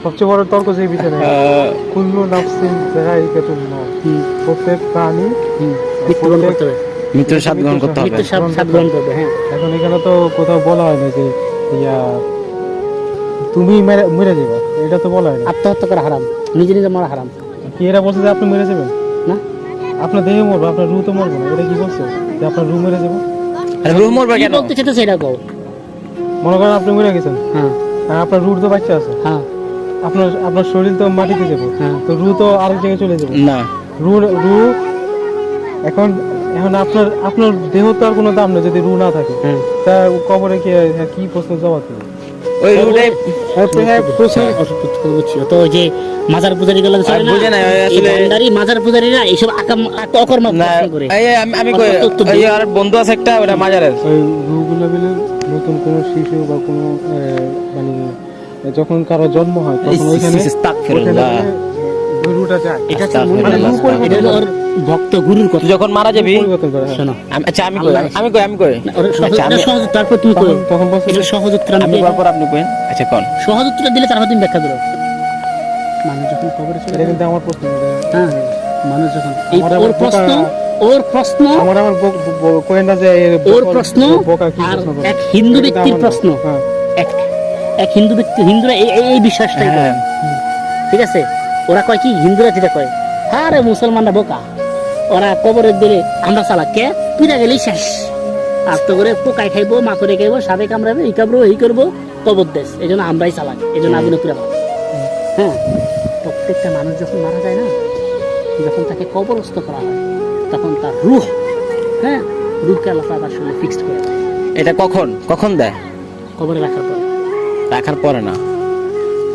সবচেয়ে বড় তর্ক যে বিষয় কুল্লু নাফসিন যায়িকাতুল মউত, প্রত্যেক প্রাণী মৃত্যুবরণ করতে হবে, মৃত্যুর স্বাদ গ্রহণ করতে হবে। মৃত্যুর স্বাদ গ্রহণ করবে। হ্যাঁ, এখন এখানে তো কোথাও বলা হয় না যে ইয়া তুমি মরে যাবে, এটা তো বলা হয় না। আত্মহত্যা করা হারাম, নিজে নিজে মরা হারাম। কি এরা বলছে যে আপনি মরে যাবেন না, আপনার দেহে মরবে, আপনার রু তো মরবে না, এটা কি বলছে যে আপনার রু মরে যাবে? আরে রুহ মরবে কি কেন? বলতে চাইতেছে এটা কও। মনে করেন আপনি মরে গেছেন, হ্যাঁ আর আপনার রুট তো বাচ্চা আছে, হ্যাঁ আপনার আপনার শরীর তো মাটিতে যাবে, হ্যাঁ। তো রু তো আরেক জায়গায় চলে যাবে। না, রু রু এখন এখন আপনার আপনার দেহ তো আর কোনো দাম নেই যদি রু না থাকে। হ্যাঁ। তা কবরে কি প্রশ্ন জবাব দেবে? ওই রুটাই তো ওই যে মাজার পূজারি গুলো চলে না, বুঝে না, ওই এই আসলে- ভান্ডারি মাজার পূজারিরা এইসব অকর্ম না, করে। আমি কই ওই আর বন্ধু আছে একটা, ওটা মাজারের। ওই রুগুলো বলে নতুন কোনো শিশু বা কোনো মানে যখন কারো জন্ম হয় তখন ওইখানে আস্তাগফিরুল্লাহ। ওই রুটা যায়, এটা হচ্ছে আস্তাগফিরুল্লাহ, এটা হলো ওর ভক্ত গুরুর কথা। তুই যখন মারা যাবি, পরিবর্তন করে। শোনো, আচ্ছা আমি কই না, ওর সহজ- আচ্ছা, আমি- এটা সহজ, তারপর তুমি কই তখন বলছে এটা সহজ উত্তর আমি আমি পর আপনি কইন। আচ্ছা কোন সহজ উত্তর দিলে তারপর তুমি ব্যাখ্যা করো। মানুষ যখন কবরে চলে এটা যায়, কিন্তু আমার প্রশ্ন, হ্যাঁ, মানুষ যখন এই আমার ওর প্রশ্ন, ওর প্রশ্ন, আমার কোয়েন না যে ওর প্রশ্ন বোকা কি আর প্রশ্ন করে। এক হিন্দু এটা ব্যক্তির আমার- প্রশ্ন, হ্যাঁ। এক এক হিন্দু ব্যক্তি, হিন্দুরা এই বিশ্বাসটাই করে। হ্যাঁ। ঠিক আছে, ওরা কয় কি, হিন্দুরা যেটা কয়, হ্যাঁ রে মুসলমানরা বোকা, ওরা কবরের দিলে আমরা চালাক, কে পিঠা গেলেই শেষ, আর তো করে পোকায় খাইবো, মাকড়ে খাইবো, সাপে কামড়াবে, এই কামড়ো এই করবো, কবর দেশ, এই জন্য আমরাই চালাক, এই জন্য আগুনে পুরা ভালো। হ্যাঁ, প্রত্যেকটা মানুষ যখন মারা যায় না, যখন তাকে কবরস্থ করা হয়, তখন তার রূহ, হ্যাঁ, রূহকে আল্লাহ তাআলা আসলে ফিক্সড করে দেয় এটা কখন কখন দেয়? কবরে রাখার পরে। রাখার পরে না,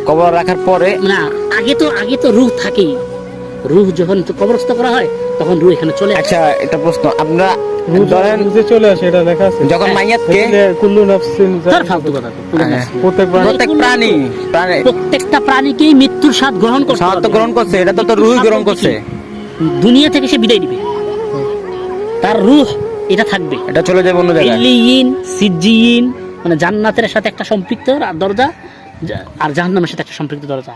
কবর রাখার পরে। না, আগে তো রূহ থাকেই, রূহ যখন তো কবরস্থ করা হয় তখন রূহ এখানে চলে আসে। আচ্ছা এটা প্রশ্ন, আপনারা ধরেন ধরেন যে চলে আসে, এটা লেখা আছে যখন মাইয়াতকে যে কুল্লু নাফসিন তার ফালতু কথা তো, কোনো হ্যাঁ। কিছু না। প্রত্যেক প্রাণী প্রত্যেক প্রাণী প্রত্যেকটা প্রাণীকেই মৃত্যুর স্বাদ গ্রহণ করতে সাহায্য হবে। গ্রহণ করছে, এটা তো রুহ মৃত্যুর গ্রহণ স্বাদ করছে। বলতে কি? দুনিয়া থেকে সে বিদায় দিবে, তার রূহ এটা থাকবে। এটা চলে যাবে অন্য জায়গায়। ইল্লিয়িন, সিজ্জিয়িন, মানে জান্নাতের সাথে একটা সম্পৃক্ত দরজা, আর জাহান্নামের সাথে একটা সম্পৃক্ত দরজা।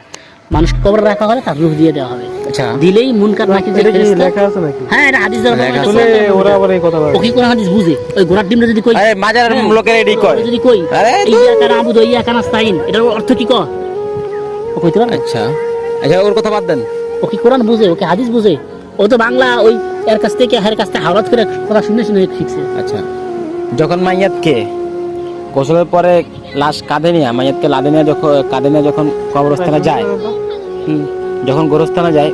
মানুষকে কবরে রাখা হলে তার রূহ দিয়ে দেওয়া হবে, আচ্ছা দিলেই মুনকার নাকির যে এটা কি ফেরেশতা, লেখা আছে নাকি? হ্যাঁ এটা হাদিস দ্বারা লেখা প্রমাণিত। আসলে ওরা আবার এই কথা বলে। ও কি কোন হাদিস বুঝে? ওই ঘোড়ার ডিমটা যদি কই, আরে মাজারের হ্যাঁ, লোকের এডি কয়। ও যদি কই আরে ইয়া কানা আবুদু ইয়া কানা নাস্তাইন, এটার অর্থ কি কয়? ও কইতে পারে? আচ্ছা আচ্ছা ওর কথা বাদ দেন। ও কি কোরআন বুঝে? ওকে হাদিস বুঝে? ও তো বাংলা ওই এর কাছ থেকে হের কাছ থেকে হাওলাত করে কথা শুনে শুনে শিখছে। আচ্ছা যখন মাইয়াতকে গোসলের পরে লাশ কাঁধে নিয়ে, মাইয়াতকে কাঁধে নিয়ে যখন কবরস্থানে যায়, যখন গোরস্থানে যায়,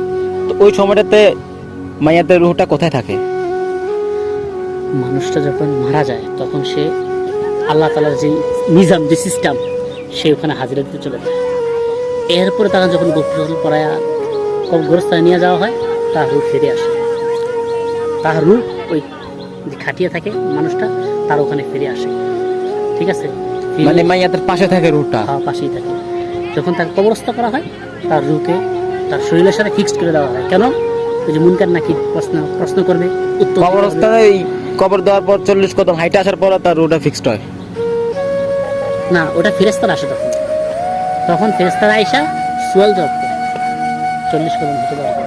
তো ওই সময়টাতে মাইয়াতের রুহটা কোথায় থাকে? মানুষটা যখন মারা যায় তখন সে আল্লাহ তাআলার যে নিজাম, যে সিস্টেম, সে ওখানে হাজিরা দিতে চলে যায়। এরপরে তারা যখন গোসল পরায়া গোরস্থানে নিয়ে যাওয়া হয়, তার রূহ ফিরে আসে। তার রূহ ওই যে খাটিয়ে থাকে মানুষটা, তার ওখানে ফিরে আসে। ঠিক আছে, ফিরে- মানে মাইয়াতের পাশে থাকে রুহটা। হ্যাঁ, পাশেই থাকে। যখন তাকে কবরস্থ করা হয়, তার রূহকে তার শরীরের সাথে ফিক্সড করে দেওয়া হয়। কেন? ওই যে মুনকার নাকি প্রশ্ন করবে, উত্তর দিতে হবে। কবরস্থানে এই কবর দেওয়ার পর 40 কদম হাইটে আসার পর তার রুহটা ফিক্সড হয়। না, ওটা ফেরেশতারা আসে তখন ফেরেশতারা আইসা সোয়াল জবাব করে 40 কদম হতে পারে।